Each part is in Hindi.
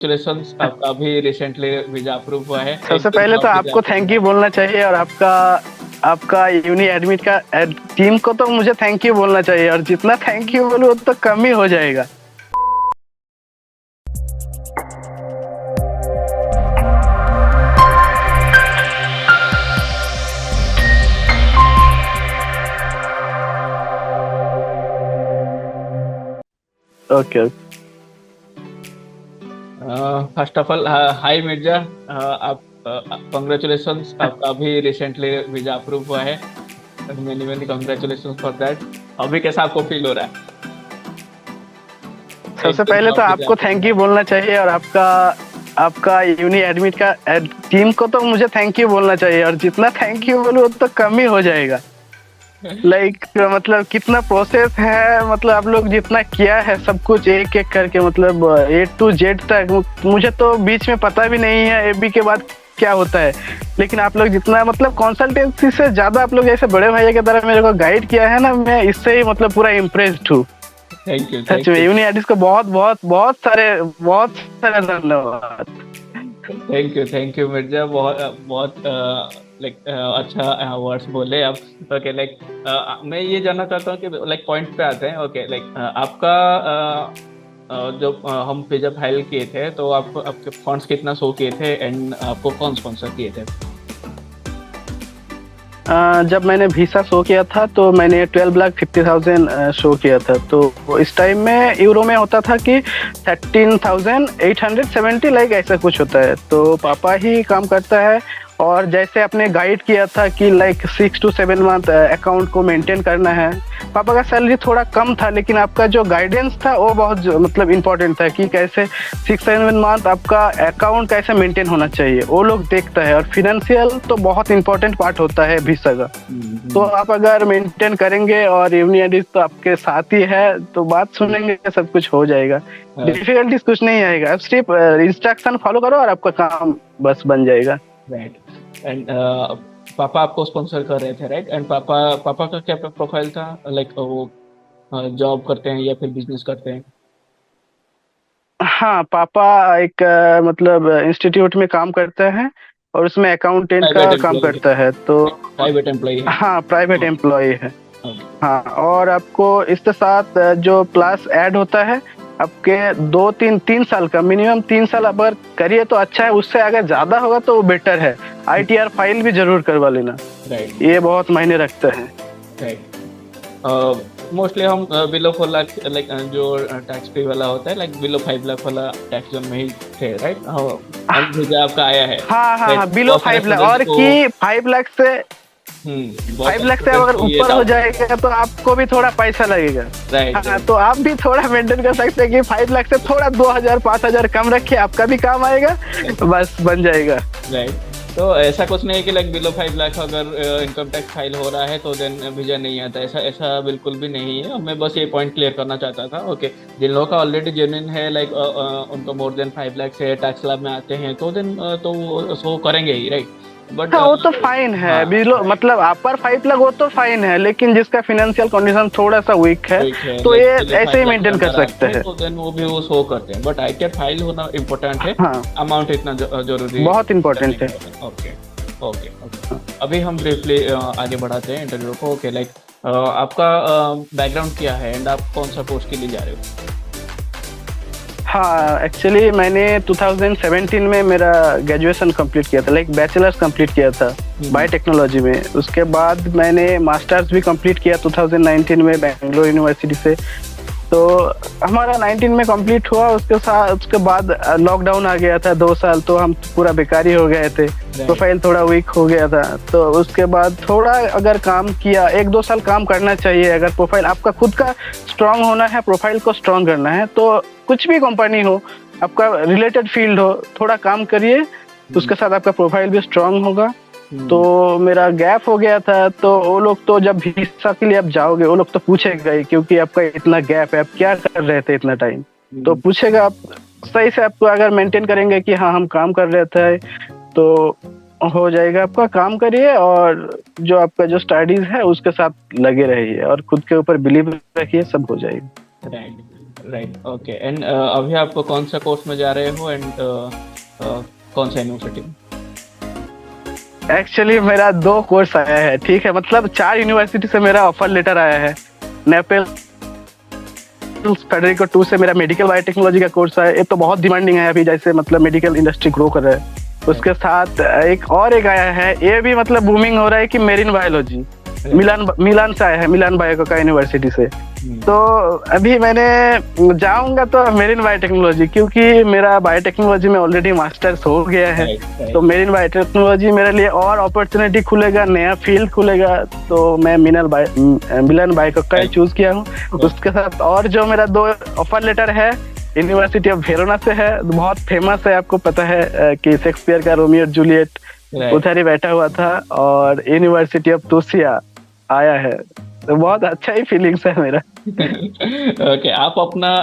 कॉन्ग्रेचुलेशंस, आपका अभी रिसेंटली वीजा अप्रूव हुआ है। सबसे पहले तो आपको थैंक यू बोलना चाहिए, और आपका आपका यूनी एडमिट का टीम को तो मुझे थैंक यू बोलना चाहिए, और जितना थैंक यू बोलूँ तो कम ही हो जाएगा। ओके। फर्स्ट ऑफ ऑल, हाय मिर्जा, आप कॉन्ग्रेचुलेशंस, आपका अभी रिसेंटली वीजा अप्रूव हुआ है। Many many congratulations for that. अभी कैसा आपको फील हो रहा है? सबसे पहले तो आपको थैंक यू बोलना चाहिए, और आपका आपका यूनी एडमिट का टीम को तो मुझे थैंक यू बोलना चाहिए, और जितना थैंक यू बोलूँ तो कम ही हो जाएगा। मतलब कितना प्रोसेस है, मतलब आप लोग जितना किया है सब कुछ एक एक करके, मतलब A to Z तक मुझे तो बीच में पता भी नहीं है एबी के बाद क्या होता है। लेकिन आप लोग जितना मतलब कंसल्टेंसी से ज्यादा आप लोग ऐसे बड़े भाई की तरह मेरे को गाइड किया है ना, मैं इससे ही मतलब पूरा इम्प्रेस्ड हूँ। थैंक यू, सच में यूनी एडिस को बहुत बहुत बहुत सारे धन्यवाद। थैंक यू मिर्जा, बहुत बहुत अच्छा वर्ड्स बोले आप। ओके, मैं ये जानना चाहता हूँ कि पॉइंट पे आते हैं। ओके, आपका जब हम वीजा फाइल किए थे तो आप आपके फंड्स कितना शो किए थे, एंड आपको कौन स्पॉन्सर किए थे? जब मैंने वीसा शो किया था तो मैंने 12,50,000 शो किया था। तो इस टाइम में यूरो में होता था कि 13,870 ऐसा कुछ होता है। तो पापा ही काम करता है, और जैसे आपने गाइड किया था कि 6 to 7 मंथ अकाउंट को मेंटेन करना है। पापा का सैलरी थोड़ा कम था, लेकिन आपका जो गाइडेंस था वो बहुत मतलब इम्पोर्टेंट था कि कैसे 6-7 मंथ आपका अकाउंट कैसे मेंटेन होना चाहिए, वो लोग देखता है। और फिनेंशियल तो बहुत इंपॉर्टेंट पार्ट होता है वीसा का। तो आप अगर मेंटेन करेंगे और यूनियडिस तो आपके साथ ही है, तो बात सुनेंगे, सब कुछ हो जाएगा। डिफिकल्टीज कुछ नहीं आएगा, आप सिर्फ इंस्ट्रक्शन फॉलो करो और आपका काम बस बन जाएगा। राइट। एंड पापा आपको स्पॉन्सर कर रहे थे, राइट? एंड पापा पापा का क्या प्रोफाइल था? वो जॉब करते हैं या फिर बिजनेस करते हैं? हाँ, पापा एक मतलब इंस्टीट्यूट में काम करते हैं, और उसमें अकाउंटेंट प्राइवेट का काम एम्प्लॉय है? करता है। तो प्राइवेट एम्प्लॉय है? हाँ, प्राइवेट एम्प्लॉय है। ओके। हाँ, और आपको इसके साथ जो प्लस ऐड होता है, आपके 2-3 साल का मिनिमम 3 साल अगर करिए तो अच्छा है। उससे अगर ज्यादा होगा तो वो बेटर है। ITR फाइल भी जरूर करवा लेना। राइट, ये बहुत मायने रखता है। राइट। मोस्टली हम बिलो 4 लाख जो टैक्स पे वाला होता है, बिलो 5 लाख वाला टैक्स जोन में ही थे, राइट? हाँ, वीजा आपका आया है। हाँ, बिलो बहुत सारे 5 लाख, स्टूडेंट्स और को कि 5 लाख से बहुत 5 सारे लाख से स्टूडेंट्स अगर को ये ऊपर हो डाउट। जाएगा तो आपको भी थोड़ा पैसा लगेगा। राइट, हाँ, तो आप भी थोड़ा मेंटेन कर सकते हैं कि 5 लाख से थोड़ा 2,000-5,000 कम रखिए, आपका भी काम आएगा, बस बन जाएगा। राइट। तो ऐसा कुछ नहीं है कि बिलो 5 लाख अगर इनकम टैक्स फाइल हो रहा है तो देन वीजा नहीं आता, ऐसा ऐसा बिल्कुल भी नहीं है। मैं बस ये पॉइंट क्लियर करना चाहता था। ओके, जिन लोगों का ऑलरेडी जेन्युइन है, उनको मोर देन 5 लाख से टैक्स लाभ में आते हैं, तो देन तो वो शो करेंगे ही, राइट? बट हाँ, वो तो फाइन है। हाँ, बिलो मतलब अपर 5 लाख वो तो फाइन है, लेकिन जिसका फाइनेंशियल कंडीशन थोड़ा सा वीक है तो ये ऐसे ही मेंटेन कर सकते हैं। तो देन वो भी वो शो करते हैं। बट ITR फाइल होना इम्पोर्टेंट है। हाँ, अमाउंट इतना जरूरी, बहुत इम्पोर्टेंट है। Okay, okay, okay. अभी हम ब्रीफली आगे बढ़ाते हैं इंटरव्यू को। ओके, आपका बैकग्राउंड क्या है, एंड आप कौन सा कोर्स के लिए जा रहे हो? हाँ, एक्चुअली मैंने 2017 में मेरा ग्रेजुएशन कंप्लीट किया था, बैचलर्स कंप्लीट किया था बायोटेक्नोलॉजी में। उसके बाद मैंने मास्टर्स भी कंप्लीट किया 2019 में बेंगलोर यूनिवर्सिटी से। तो हमारा 19 में कंप्लीट हुआ। उसके बाद लॉकडाउन आ गया था 2 साल, तो हम पूरा बेकार ही हो गए थे। प्रोफाइल थोड़ा वीक हो गया था। तो उसके बाद थोड़ा अगर काम किया, 1-2 साल काम करना चाहिए। अगर प्रोफाइल आपका खुद का स्ट्रांग होना है, प्रोफाइल को स्ट्रांग करना है, तो कुछ भी कंपनी हो, आपका रिलेटेड फील्ड हो, थोड़ा काम करिए, उसके साथ आपका प्रोफाइल भी स्ट्रांग होगा। तो मेरा गैप हो गया था, तो वो लोग तो जब वीसा के लिए आप जाओगे, वो लोग तो पूछेगा ही, क्योंकि आपका इतना गैप है, आप क्या कर रहे थे इतना टाइम, तो पूछेगा। आप सही से आपको अगर मेंटेन करेंगे कि हाँ हम काम कर रहे थे, तो हो जाएगा। आपका काम करिए, और जो आपका जो स्टडीज है उसके साथ लगे रहिए, और खुद के ऊपर बिलीव रखिए, सब हो जाएगा। राइट। Right, okay. एंड अभी आप कौन सा कोर्स में जा रहे हो, एंड कौन सा यूनिवर्सिटी में? एक्चुअली मेरा 2 कोर्स आया है, ठीक है, मतलब 4 यूनिवर्सिटी से मेरा ऑफर लेटर आया है। नेपल फेडरिको 2 से मेरा मेडिकल बायोटेक्नोलॉजी का कोर्स है, ये तो बहुत डिमांडिंग है अभी, जैसे मतलब मेडिकल इंडस्ट्री ग्रो कर रहा है। उसके साथ एक आया है, ये भी मतलब बूमिंग हो रहा है कि मेरीन बायोलॉजी, मिलान से आया है, मिलान बायोका यूनिवर्सिटी से। तो अभी मैंने जाऊंगा तो मेरीन बायोटेक्नोलॉजी, क्योंकि मेरा बायोटेक्नोलॉजी में ऑलरेडी मास्टर्स हो गया है। तो मेरीन बायोटेक्नोलॉजी मेरे लिए और अपॉर्चुनिटी खुलेगा, नया फील्ड खुलेगा, तो मैं मिलान बायोका ही चूज किया हूँ। उसके साथ और जो मेरा 2 ऑफर लेटर है, यूनिवर्सिटी ऑफ वेरोना से है, बहुत फेमस है, आपको पता है कि शेक्सपियर का रोमियो जूलियट उधर ही बैठा हुआ था। और यूनिवर्सिटी ऑफ टूसिया आया है, तो बहुत अच्छा ही फीलिंग्स है मेरा। ओके, आप अपना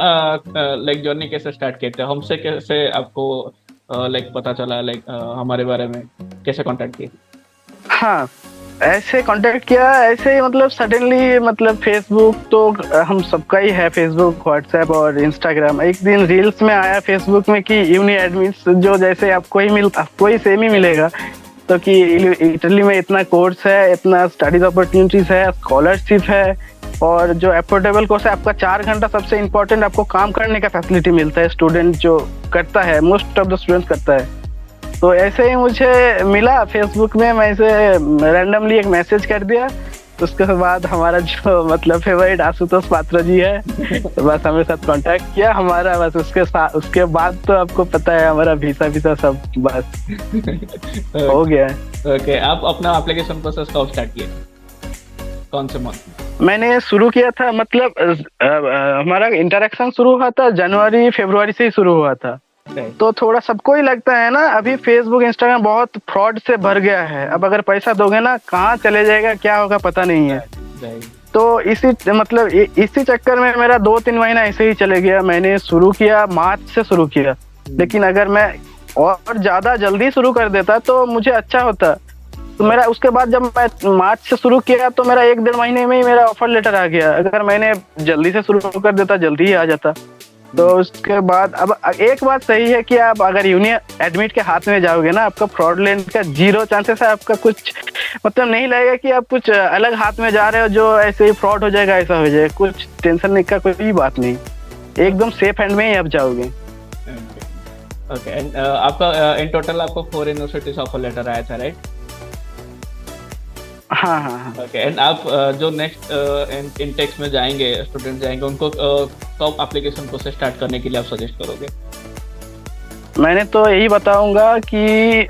लाइक जर्नी कैसे स्टार्ट किए थे? हमसे कैसे आपको लाइक पता चला, लाइक हमारे बारे में कैसे कांटेक्ट किए? हाँ, ऐसे कांटेक्ट किया, ऐसे ही मतलब सडनली, मतलब फेसबुक तो हम सबका ही है, फेसबुक, व्हाट्सएप और इंस्टाग्राम। एक दिन रील्स में आया फेसबुक में कि यूनी एडमिट्स, जो जैसे आपको ही सेम ही मिलेगा, तो कि इटली में इतना कोर्स है, इतना स्टडीज अपॉर्चुनिटीज है, स्कॉलरशिप है, और जो अफोर्डेबल कोर्स है, आपका 4 घंटा सबसे इम्पोर्टेंट आपको काम करने का फैसिलिटी मिलता है। स्टूडेंट जो करता है, मोस्ट ऑफ द स्टूडेंट्स करता है। तो ऐसे ही मुझे मिला फेसबुक में, मैं इसे रैंडमली एक मैसेज कर दिया। उसके बाद हमारा जो मतलब फेवरेट आशुतोष पात्रा जी है, तो बस हमारे साथ कांटेक्ट किया हमारा, बस उसके बाद तो आपको पता है हमारा वीसा सब बस हो गया है। ओके, आप अपना एप्लीकेशन प्रोसेस कब स्टार्ट किए, कौन से मंथ? मैंने शुरू किया था, मतलब हमारा इंटरेक्शन शुरू हुआ था जनवरी फरवरी से ही शुरू हुआ था। तो थोड़ा सबको ही लगता है ना, अभी फेसबुक इंस्टाग्राम बहुत फ्रॉड से भर गया है। अब अगर पैसा दोगे ना, कहाँ चले जाएगा, क्या होगा पता नहीं है। तो इसी चक्कर में मेरा 2-3 महीना ऐसे ही चले गया। मैंने शुरू किया मार्च से शुरू किया, लेकिन अगर मैं और ज्यादा जल्दी शुरू कर देता तो मुझे अच्छा होता। तो मेरा उसके बाद जब मैं मार्च से शुरू किया तो मेरा 1-1.5 महीने में ही मेरा ऑफर लेटर आ गया। अगर मैंने जल्दी से शुरू कर देता, जल्दी ही आ जाता। तो उसके बाद अब एक बात सही है कि आप अगर यूनियन एडमिट के हाथ में जाओगे ना, आपका फ्रॉडलेंट का 0 चांसेस है। आपका कुछ मतलब नहीं लगेगा कि आप कुछ अलग हाथ में जा रहे हो जो ऐसे ही फ्रॉड हो जाएगा, ऐसा हो जाएगा। कुछ टेंशन का कोई बात नहीं, एकदम सेफ हैंड में ही आप जाओगे। ओके, एंड आपका इन टोटल आपको 4 यूनिवर्सिटीज ऑफर लेटर आया था, राइट? हाँ। ओके, एंड आप जो नेक्स्ट इंटेक्स में जाएंगे, स्टूडेंट जाएंगे, उनको कब एप्लीकेशन प्रोसेस स्टार्ट करने के लिए आप सजेस्ट करोगे? मैंने तो यही बताऊंगा कि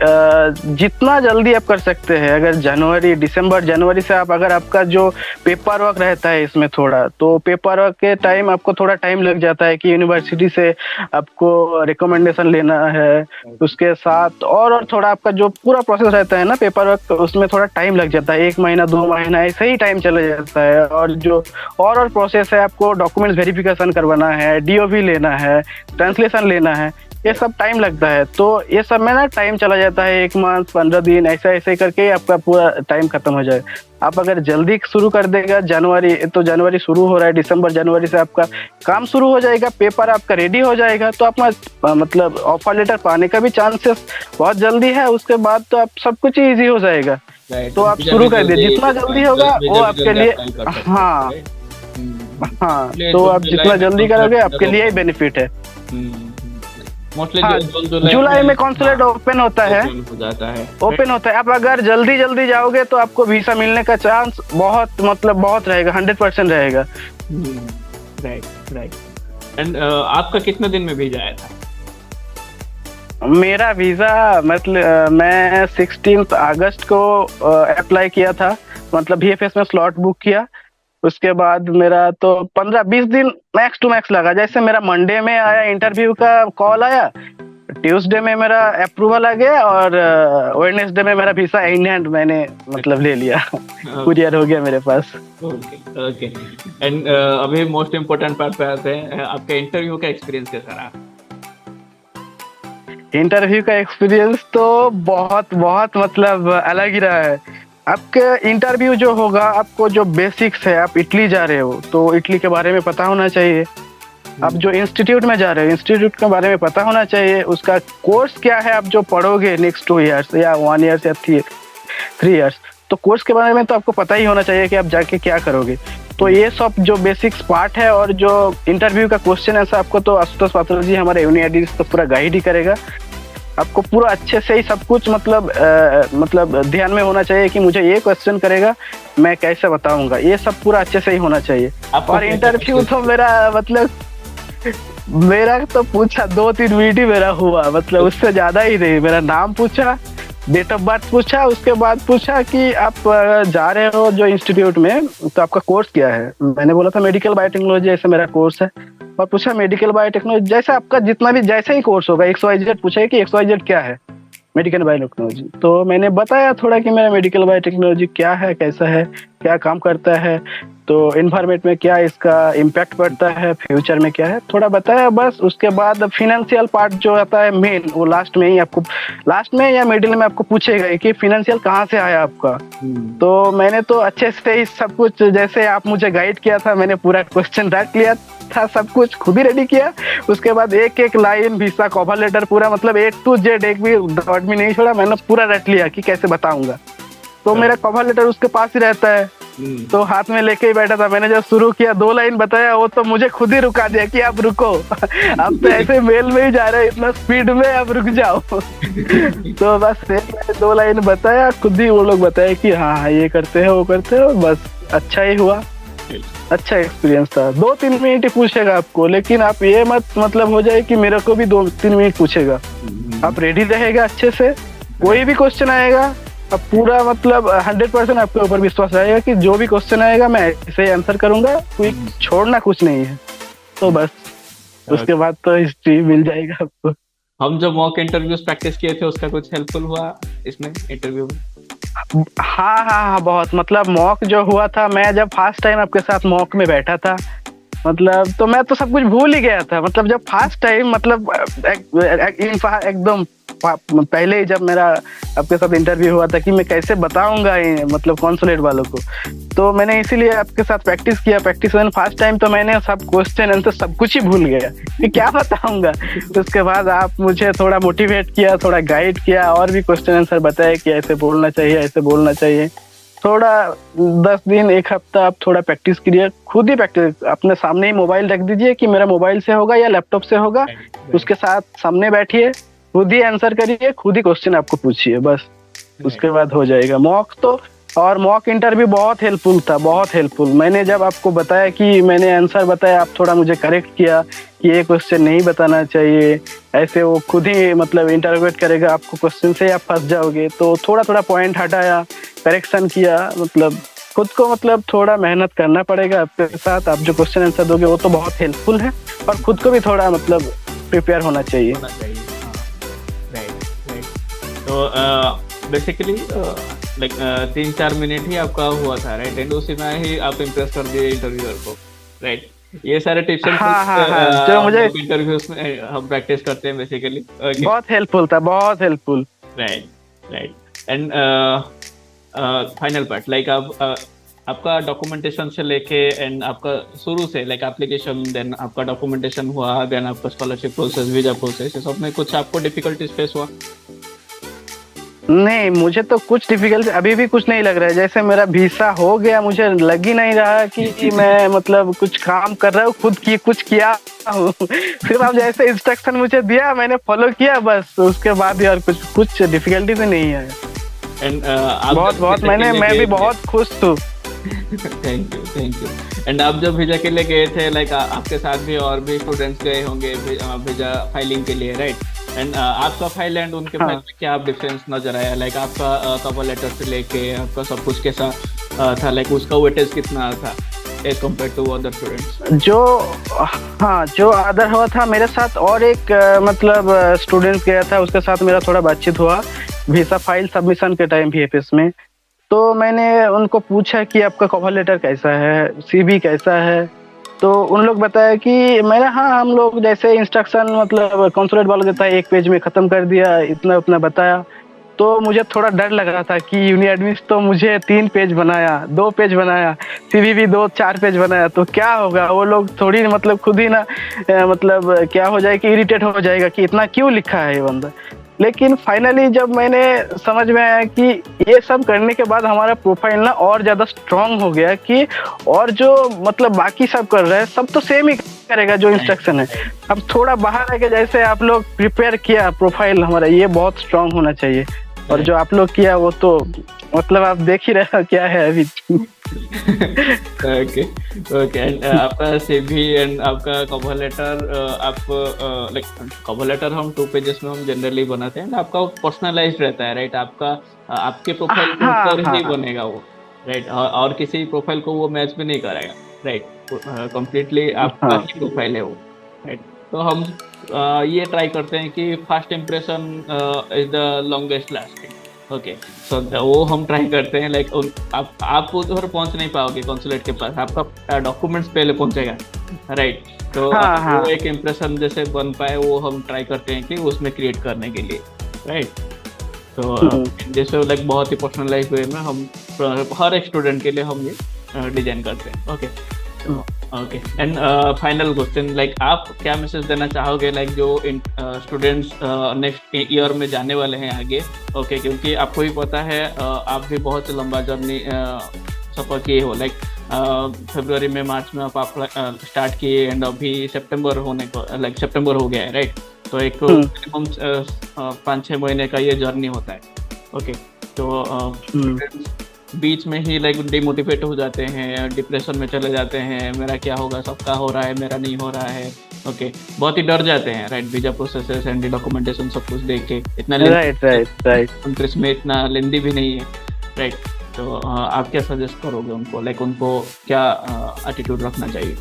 जितना जल्दी आप कर सकते हैं। अगर जनवरी से आप, अगर आपका जो पेपर वर्क रहता है इसमें थोड़ा, तो पेपर वर्क के टाइम आपको थोड़ा टाइम लग जाता है कि यूनिवर्सिटी से आपको रिकमेंडेशन लेना है। उसके साथ और थोड़ा आपका जो पूरा प्रोसेस रहता है ना पेपर वर्क, उसमें थोड़ा टाइम लग जाता है। 1 महीना 2 महीना ऐसे ही टाइम चला जाता है। और जो और प्रोसेस है, आपको डॉक्यूमेंट्स वेरिफिकेशन करवाना है, DOV लेना है, ट्रांसलेशन लेना है, ये सब टाइम लगता है। तो ये सब में ना टाइम चला जाता है, 1 मंथ 15 दिन ऐसे करके आपका पूरा टाइम खत्म हो जाए। आप अगर जल्दी शुरू कर देगा, जनवरी शुरू हो रहा है, दिसंबर जनवरी से आपका काम शुरू हो जाएगा, पेपर आपका रेडी हो जाएगा, तो आप मतलब ऑफर लेटर पाने का भी चांसेस बहुत जल्दी है। उसके बाद तो आप सब कुछ ईजी हो जाएगा। तो आप शुरू कर दीजिए, जितना जल्दी होगा वो आपके लिए। हाँ, तो आप जितना जल्दी करोगे आपके लिए ही बेनिफिट है। मोस्टली जुलाई में कॉन्सुलेट ओपन होता है, ओपन होता है। आप अगर जल्दी जाओगे तो आपको वीसा मिलने का चांस बहुत रहेगा, 100% रहेगा। राइट। एंड आपका कितने दिन में वीजा आया था? मेरा वीजा मतलब मैं 16 अगस्त को अप्लाई किया था, मतलब VFS में स्लॉट बुक किया। उसके बाद मेरा तो 15-20 दिन मैक्स टू मैक्स लगा। जैसे मेरा मंडे में आया, इंटरव्यू का कॉल आया, ट्यूसडे में मेरा अप्रूवल आ गया, और वेडनेसडे में मेरा वीसा इन हैंड मैंने मतलब ले लिया, कुरियर हो गया मेरे पास। ओके। एंड अभी मोस्ट इम्पोर्टेंट पार्ट पे आते हैं, आपका इंटरव्यू का एक्सपीरियंस कैसा रहा? इंटरव्यू का एक्सपीरियंस तो बहुत मतलब अलग ही रहा है। आपका इंटरव्यू जो होगा, आपको जो बेसिक्स है, आप इटली जा रहे हो तो इटली के बारे में पता होना चाहिए। आप जो इंस्टीट्यूट में जा रहे हो, इंस्टीट्यूट के बारे में पता होना चाहिए, उसका कोर्स क्या है, आप जो पढ़ोगे नेक्स्ट 2 इयर्स या 1 ईयर या 3 इयर्स, तो कोर्स के बारे में तो आपको पता ही होना चाहिए कि आप जाके क्या करोगे। तो ये सब जो बेसिक्स पार्ट है, और जो इंटरव्यू का क्वेश्चन है आपको तो आशुतोष पात्र जी हमारे यूनियन तो पूरा गाइड ही करेगा आपको, पूरा अच्छे से ही सब कुछ मतलब ध्यान में होना चाहिए कि मुझे ये क्वेश्चन करेगा मैं कैसे बताऊंगा, ये सब पूरा अच्छे से ही होना चाहिए। और इंटरव्यू तो मेरा तो पूछा 2-3 मिनट ही मेरा हुआ, मतलब उससे ज्यादा ही नहीं। मेरा नाम पूछा, डेट ऑफ बर्थ पूछा, उसके बाद पूछा कि आप जा रहे हो जो इंस्टीट्यूट में तो आपका कोर्स क्या है। मैंने बोला था मेडिकल बायोटेक्नोलॉजी ऐसे मेरा कोर्स है। और पूछा मेडिकल बायोटेक्नोलॉजी जैसे आपका जितना भी जैसे ही कोर्स होगा XYZ पूछा कि XYZ क्या है मेडिकल बायोटेक्नोलॉजी। तो मैंने बताया थोड़ा कि मेरा मेडिकल बायोटेक्नोलॉजी क्या है, कैसा है, क्या काम करता है, तो एनवायरनमेंट में क्या इसका इम्पैक्ट पड़ता है, फ्यूचर में क्या है, थोड़ा बताया बस। उसके बाद फाइनेंशियल पार्ट जो आता है मेन, वो लास्ट में ही आपको, लास्ट में या मिडिल में आपको पूछेगा कि फाइनेंशियल कहाँ से आया आपका। तो मैंने तो अच्छे से ही सब कुछ जैसे आप मुझे गाइड किया था, मैंने पूरा क्वेश्चन रट लिया था, सब कुछ खुद ही रेडी किया। उसके बाद एक एक लाइन वीसा कवर लेटर पूरा मतलब A to Z एक भी डॉट भी नहीं छोड़ा, मैंने पूरा रट लिया कि कैसे बताऊंगा। तो मेरा कवर लेटर उसके पास ही रहता है, तो हाथ में लेके ही बैठा था। मैंने जब शुरू किया 2 लाइन बताया, वो तो मुझे खुद ही रुका दिया कि आप रुको, आप तो ऐसे मेल में ही जा रहे हैं इतना स्पीड में, आप रुक जाओ। तो बस मैंने 2 लाइन बताया, खुद ही वो लोग बताए कि हाँ ये करते हैं वो करते हैं, बस अच्छा ही हुआ, अच्छा एक्सपीरियंस था। 2-3 मिनट ही पूछेगा आपको, लेकिन आप ये मतलब हो जाए कि मेरे को भी 2-3 मिनट पूछेगा। आप रेडी रहेगा अच्छे से, कोई भी क्वेश्चन आएगा अब पूरा मतलब 100% आपके ऊपर विश्वास रहेगा कि जो भी क्वेश्चन आएगा मैं ऐसे ही आंसर करूंगा, कोई छोड़ना कुछ नहीं है। तो बस उसके बाद तो हिस्ट्री मिल जाएगा आपको। हम जो मॉक इंटरव्यूज प्रैक्टिस किए थे उसका कुछ हेल्पफुल हुआ इसमें इंटरव्यू में? हाँ, बहुत मतलब मॉक जो हुआ था, मैं जब फर्स्ट टाइम आपके साथ मॉक में बैठा था मतलब, तो मैं तो सब कुछ भूल ही गया था। मतलब जब फर्स्ट टाइम मतलब एकदम पहले ही जब मेरा आपके साथ इंटरव्यू हुआ था कि मैं कैसे बताऊंगा मतलब कॉन्सुलेट वालों को, तो मैंने इसीलिए आपके साथ प्रैक्टिस किया। प्रैक्टिस में फर्स्ट टाइम तो मैंने सब क्वेश्चन आंसर सब कुछ ही भूल गया कि क्या बताऊंगा। उसके बाद आप मुझे थोड़ा मोटिवेट किया, थोड़ा गाइड किया, और भी क्वेश्चन आंसर बताया कि ऐसे बोलना चाहिए, ऐसे बोलना चाहिए। थोड़ा 10 दिन 1 हफ्ता आप थोड़ा प्रैक्टिस करिए, खुद ही प्रैक्टिस, अपने सामने ही मोबाइल रख दीजिए कि मेरा मोबाइल से होगा या लैपटॉप से होगा, उसके साथ सामने बैठिए, खुद ही आंसर करिए, खुद ही क्वेश्चन आपको पूछिए, बस उसके बाद हो जाएगा मॉक तो। और मॉक इंटरव्यू बहुत हेल्पफुल था, बहुत हेल्पफुल। मैंने जब आपको बताया कि मैंने आंसर बताया, आप थोड़ा मुझे करेक्ट किया कि ये क्वेश्चन नहीं बताना चाहिए, ऐसे वो खुद ही मतलब इंटरप्रेट करेगा आपको, क्वेश्चन से आप फंस जाओगे। तो थोड़ा थोड़ा पॉइंट हटाया, करेक्शन किया, मतलब खुद को मतलब थोड़ा मेहनत करना पड़ेगा आपके साथ। आप जो क्वेश्चन आंसर दोगे वो तो बहुत हेल्पफुल है, और खुद को भी थोड़ा मतलब प्रिपेयर होना चाहिए। तो बेसिकली लाइक 3-4 मिनट ही आपका हुआ था, राइट? एंड उसी में ही आप इम्प्रेस कर दिए इंटरव्यूअर को, राइट? ये सारे टिप्स एंड जो मुझे इंटरव्यूज में हम प्रैक्टिस करते हैं बेसिकली। बहुत हेल्पफुल था, बहुत helpful. Right. And final part, like आपका डॉक्यूमेंटेशन से लेके एंड आपका शुरू से लाइक एप्लीकेशन, देन आपका डॉक्यूमेंटेशन हुआ, देन आपका स्कॉलरशिप प्रोसेस, वीजा प्रोसेस, ये सब में कुछ आपको डिफिकल्टीज फेस हुआ? नहीं, मुझे तो कुछ डिफिकल्ट अभी भी कुछ नहीं लग रहा है। जैसे मेरा वीसा हो गया, मुझे लग ही नहीं रहा कि मैं मतलब कुछ काम कर रहा हूँ, खुद की कुछ किया हूँ। फिर आप जैसे इंस्ट्रक्शन मुझे दिया, मैंने फॉलो किया, बस उसके बाद यार कुछ डिफिकल्टी भी नहीं है। एंड बहुत मैं भी बहुत खुश हूँ। Thank you. एंड आप जब वीजा के लिए गए थे, लाइक आपके साथ भी और भी स्टूडेंट्स गए होंगे वीजा फाइलिंग के लिए, राइट? एंड आपका फाइल एंड उनके फाइल में क्या डिफरेंस नजर आया? लाइक आपका कवर लेटर से लेके आपका सब कुछ कैसा था, लाइक उसका वेटेज कितना था as compared to other students? जो अदर हुआ था मेरे साथ, और एक मतलब स्टूडेंट गया था, उसके साथ मेरा थोड़ा बातचीत हुआ वीसा फाइल सबमिशन के टाइम VFS में। तो मैंने उनको पूछा कि आपका कवर लेटर कैसा है, CV कैसा है। तो उन लोग बताया कि मैंने हम लोग जैसे इंस्ट्रक्शन मतलब कंसुलेट वालों देता है 1 पेज में ख़त्म कर दिया, इतना उतना बताया। तो मुझे थोड़ा डर लग रहा था कि यूनि एडमिट्स तो मुझे 3 पेज बनाया, 2 पेज बनाया, सीवीवी 2-4 पेज बनाया, तो क्या होगा, वो लोग थोड़ी मतलब खुद ही ना मतलब क्या हो जाए कि इरिटेट हो जाएगा कि इतना क्यों लिखा है ये बंदा। लेकिन फाइनली जब मैंने समझ में आया कि ये सब करने के बाद हमारा प्रोफाइल ना और ज़्यादा स्ट्रांग हो गया कि और जो मतलब बाकी सब कर रहे हैं सब तो सेम ही करेगा जो इंस्ट्रक्शन है। अब थोड़ा बाहर आके जैसे आप लोग प्रिपेयर किया प्रोफाइल हमारा, ये बहुत स्ट्रांग होना चाहिए। और जो आप लोग किया वो तो मतलब आप देख ही रहे हो क्या है अभी। Okay okay. एंड आपका सीवी एंड आपका कवर लेटर, आप लाइक कवर लेटर हम 2 पेजेस में हम जनरली बनाते हैं, आपका पर्सनलाइज्ड रहता है, राइट? आपका आपके प्रोफाइल के ऊपर ही बनेगा वो, राइट? और किसी प्रोफाइल को वो मैच भी नहीं करेगा, राइट? कंप्लीटली आपका ही प्रोफाइल है वो, राइट? तो हम ये ट्राई करते हैं कि first impression is the longest lasting. Okay, so वो हम ट्राई करते हैं, लाइक आप उधर पहुंच नहीं पाओगे कॉन्सुलेट के पास, आपका डॉक्यूमेंट्स पहले पहुंचेगा, राइट? तो वो एक इम्प्रेशन जैसे बन पाए वो हम ट्राई करते हैं कि उसमें क्रिएट करने के लिए, राइट? तो जैसे लाइक बहुत ही पर्सनलाइज वे में हम हर एक स्टूडेंट के लिए हम ये डिजाइन करते हैं। Okay okay. And final question, like आप क्या मैसेज देना चाहोगे, लाइक जो स्टूडेंट्स नेक्स्ट ईयर में जाने वाले हैं आगे? ओके, क्योंकि आपको भी पता है आप भी बहुत लंबा जर्नी सफ़र किए हो, लाइक फरवरी में मार्च में आप स्टार्ट किए एंड अभी सितंबर होने को, लाइक सितंबर हो गया है, राइट? तो एक मिनिमम 5-6 महीने का ये जर्नी होता है। ओके, तो बीच में ही लाइक डिमोटिवेट हो जाते हैं, डिप्रेशन में चले जाते हैं, मेरा क्या होगा, सबका हो रहा है, मेरा नहीं हो रहा है। ओके, बहुत ही डर जाते हैं, right? Visa processes and documentation सब कुछ देख के इतना राइट में इतना लेंदी भी नहीं है, राइट? तो आप क्या सजेस्ट करोगे उनको, लाइक उनको क्या एटीट्यूड रखना चाहिए?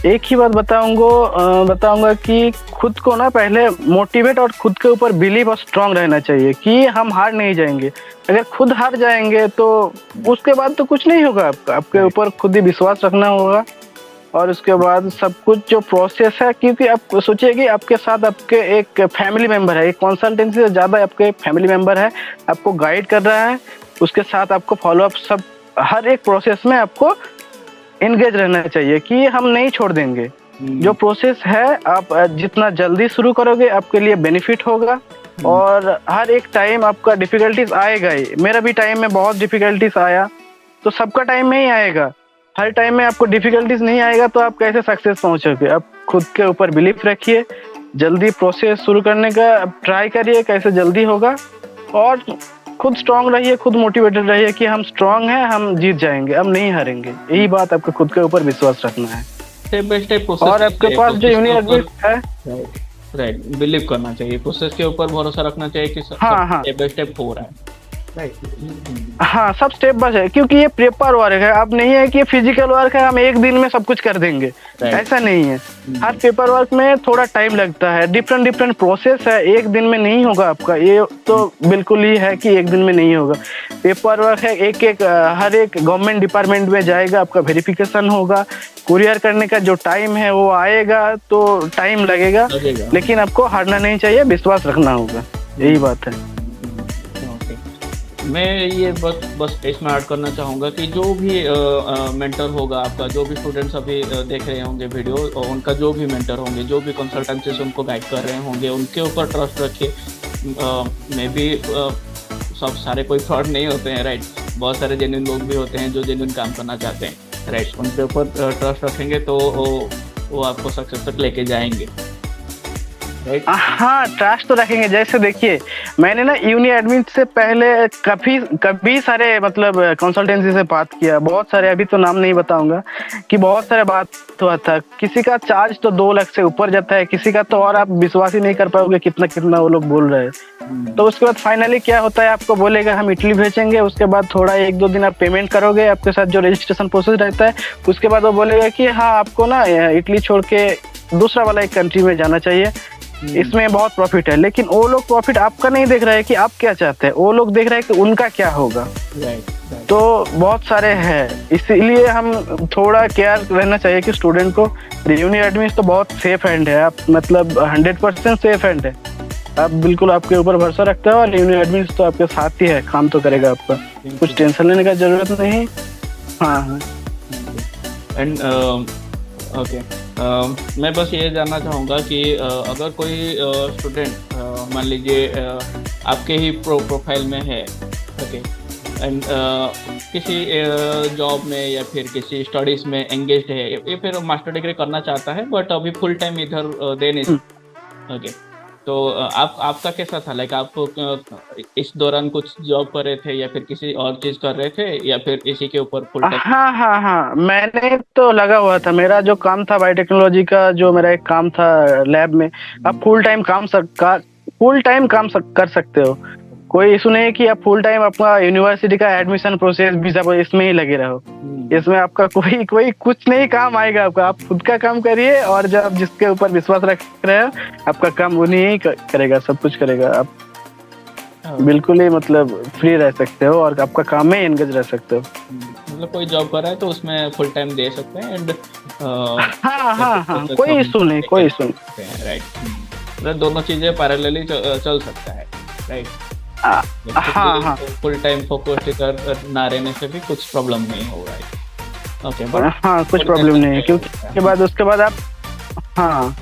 एक ही बात बताऊंगा कि खुद को ना पहले मोटिवेट और खुद के ऊपर बिलीव और स्ट्रांग रहना चाहिए कि हम हार नहीं जाएंगे। अगर खुद हार जाएंगे तो उसके बाद तो कुछ नहीं होगा, आपके ऊपर खुद ही विश्वास रखना होगा। और उसके बाद सब कुछ जो प्रोसेस है, क्योंकि आप सोचिए कि आपके साथ आपके एक फैमिली मेंबर है, एक कंसल्टेंसी से ज़्यादा आपके फैमिली मेंबर है, आपको गाइड कर रहा है, उसके साथ आपको फॉलोअप सब हर एक प्रोसेस में आपको एंगेज रहना चाहिए कि हम नहीं छोड़ देंगे। जो प्रोसेस है आप जितना जल्दी शुरू करोगे आपके लिए बेनिफिट होगा। और हर एक टाइम आपका डिफिकल्टीज आएगा ही, मेरा भी टाइम में बहुत डिफिकल्टीज आया, तो सबका टाइम में ही आएगा। हर टाइम में आपको डिफिकल्टीज नहीं आएगा तो आप कैसे सक्सेस पहुंचोगे? आप खुद के ऊपर बिलीफ रखिए, जल्दी प्रोसेस शुरू करने का ट्राई करिए कैसे जल्दी होगा, और खुद स्ट्रांग रहिए, खुद मोटिवेटेड रहिए कि हम स्ट्रांग हैं, हम जीत जाएंगे, हम नहीं हारेंगे। यही बात आपको खुद के ऊपर विश्वास रखना है। स्टेप बाय स्टेप प्रोसेस, और आपके पास जो यूनि एडमिट है, राइट, बिलीव करना चाहिए, प्रोसेस के ऊपर भरोसा रखना चाहिए कि स्टेप बाय स्टेप हो रहा है, राइट? हाँ, सब स्टेप बाय है, क्योंकि ये पेपर वर्क है। अब नहीं है कि फिजिकल वर्क है हम एक दिन में सब कुछ कर देंगे, ऐसा नहीं है। हर पेपर वर्क में थोड़ा टाइम लगता है, डिफरेंट प्रोसेस है, एक दिन में नहीं होगा आपका, ये तो बिल्कुल ही है कि एक दिन में नहीं होगा। पेपर वर्क है, एक हर एक गवर्नमेंट डिपार्टमेंट में जाएगा, आपका वेरिफिकेशन होगा, कुरियर करने का जो टाइम है वो आएगा, तो टाइम लगेगा, लेकिन आपको हारना नहीं चाहिए, विश्वास रखना होगा, यही बात है। मैं ये बस इसमें ऐड करना चाहूँगा कि जो भी मेंटर होगा आपका, जो भी स्टूडेंट्स अभी देख रहे होंगे वीडियो, और उनका जो भी मेंटर होंगे, जो भी कंसल्टेंसी उनको गाइड कर रहे होंगे, उनके ऊपर ट्रस्ट रखिए। मे बी सब सारे कोई फ्रॉड नहीं होते हैं, राइट? बहुत सारे जेन्युइन लोग भी होते हैं जो जेन्युइन काम करना चाहते हैं, राइट? उनके ऊपर ट्रस्ट रखेंगे तो वो आपको सक्सेस तक लेके जाएंगे, राइट? हाँ, ट्रस्ट तो रखेंगे। जैसे देखिए, मैंने ना यूनि एडमिट से पहले कभी सारे मतलब कंसल्टेंसी से बात किया, बहुत सारे, अभी तो नाम नहीं बताऊंगा, कि बहुत सारे बात हुआ था। किसी का चार्ज तो 2 लाख से ऊपर जाता है, किसी का तो और आप विश्वास ही नहीं कर पाओगे कितना वो लोग बोल रहे हैं। तो उसके बाद फाइनली क्या होता है, आपको बोलेगा हम इटली भेजेंगे, उसके बाद थोड़ा 1-2 दिन आप पेमेंट करोगे, आपके साथ जो रजिस्ट्रेशन प्रोसेस रहता है, उसके बाद वो बोलेगा कि हाँ आपको ना इटली छोड़ के दूसरा वाला एक कंट्री में जाना चाहिए, इसमें बहुत प्रॉफिट है। लेकिन वो लोग प्रॉफिट आपका नहीं देख रहे हैं कि आप क्या चाहते हैं, वो लोग देख रहे हैं कि उनका क्या होगा। तो बहुत सारे हैं, इसीलिए हम थोड़ा केयर रहना चाहिए कि स्टूडेंट को। यूनि एडमिट तो बहुत सेफ हैंड है, आप मतलब 100% सेफ हैंड है। आप बिल्कुल आपके ऊपर भरोसा रखते हो, और यूनियन एडमिन तो आपके साथ ही है, काम तो करेगा आपका, कुछ टेंशन लेने का जरूरत नहीं। हाँ हाँ। एंड ओके, मैं बस ये जानना चाहूँगा कि अगर कोई स्टूडेंट मान लीजिए आपके ही प्रोफाइल में है, ओके, एंड किसी जॉब में या फिर किसी स्टडीज में एंगेज्ड है, या फिर मास्टर डिग्री करना चाहता है बट अभी फुल टाइम इधर दे नहीं सकता, ओके, तो आपका कैसा था? लाइक आप इस दौरान कुछ जॉब कर रहे थे या फिर किसी और चीज कर रहे थे या फिर इसी के ऊपर फुल टाइम? हाँ हाँ हाँ, मैंने तो लगा हुआ था, मेरा जो काम था बायोटेक्नोलॉजी का, जो मेरा एक काम था लैब में। आप फुल टाइम काम कर सकते हो, कोई इशू नहीं है कि आप फुल टाइम आपका यूनिवर्सिटी का एडमिशन प्रोसेस वीजा इसमें ही लगे रहो। इसमें आपका कोई कोई कुछ नहीं काम आएगा आपका, आप खुद का काम करिए, और जब जिसके ऊपर विश्वास रख रहे हो आपका काम उन्हीं ही करेगा, सब कुछ करेगा। आप बिल्कुल ही मतलब फ्री रह सकते हो और आपका काम में एंगेज रह सकते हो। मतलब कोई जॉब कर रहा है तो उसमें फुल टाइम दे सकते हैं, एंड हाँ हाँ हाँ, कोई इशू नहीं, कोई इशू नहीं। राइट, मतलब दोनों चीजें पैरेलली चल सकता है, राइट। हाँ हाँ फुल टाइम फोकस कर ना रहने से भी कुछ प्रॉब्लम नहीं हो रहा है, ओके, बट हाँ कुछ प्रॉब्लम नहीं है, क्योंकि उसके बाद आप, हाँ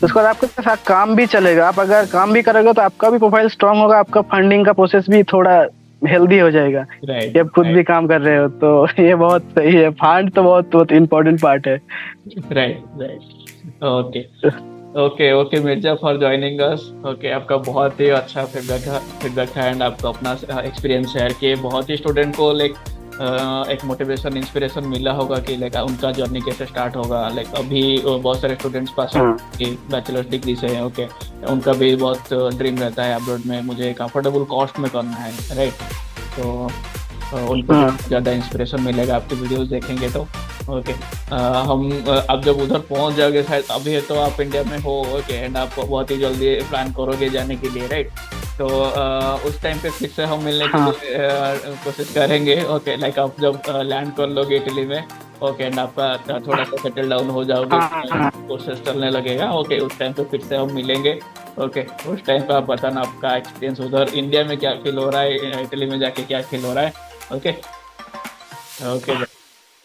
उसके बाद आपके साथ काम भी चलेगा। आप अगर काम भी करोगे तो आपका भी प्रोफाइल स्ट्रांग होगा, आपका फंडिंग का प्रोसेस भी थोड़ा हेल्दी हो जाएगा। राइट, जब खुद भी काम कर रहे हो तो ये बहुत सही है, फंड तो बहुत बहुत इम्पोर्टेंट पार्ट है। Right right, okay okay okay Mirza, for joining us. Okay, आपका बहुत ही अच्छा फीडबैक था एंड आपका अपना एक्सपीरियंस शेयर किए। बहुत ही स्टूडेंट को लाइक एक मोटिवेशन इंस्पिरेशन मिला होगा कि लाइक उनका जर्नी कैसे स्टार्ट होगा। लाइक अभी बहुत सारे स्टूडेंट्स पास बैचलर्स डिग्री से हैं, ओके, उनका भी बहुत ड्रीम रहता है अब्रॉड में मुझे कंफर्टेबल कॉस्ट में करना है, राइट। तो उनको ज़्यादा इंस्पिरेशन मिलेगा आपकी वीडियोस देखेंगे तो, ओके। हम आप जब उधर पहुंच जाओगे, शायद अभी है तो आप इंडिया में हो, ओके, एंड आप बहुत ही जल्दी प्लान करोगे जाने के लिए, राइट। तो उस टाइम पे फिर से हम मिलने के लिए कोशिश करेंगे, ओके। लाइक आप जब लैंड कर लोगे इटली में, ओके, एंड आपका थोड़ा सा सेटल डाउन हो जाओगे, कोर्सेस चलने लगेगा, ओके, उस टाइम पे फिर से हम मिलेंगे, ओके। उस टाइम पे आप बताना आपका एक्सपीरियंस उधर इंडिया में क्या फील हो रहा है, इटली में जाके क्या फील हो रहा है, okay okay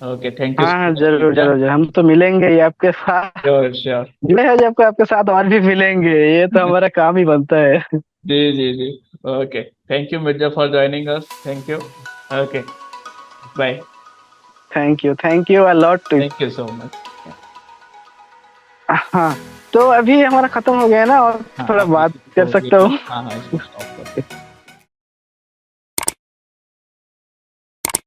okay, thank you. हाँ जरूर जरूर, हम तो मिलेंगे ही आपके साथ, श्योर श्योर, जुड़े हैं जब आपके साथ और भी मिलेंगे, ये तो हमारा काम ही बनता है। जी जी जी, okay, thank you Mirza for joining us, thank you, okay, bye, thank you a lot too. Thank you so much. हाँ, तो अभी हमारा खत्म हो गया ना, और थोड़ा बात कर सकता हूँ? हाँ हाँ,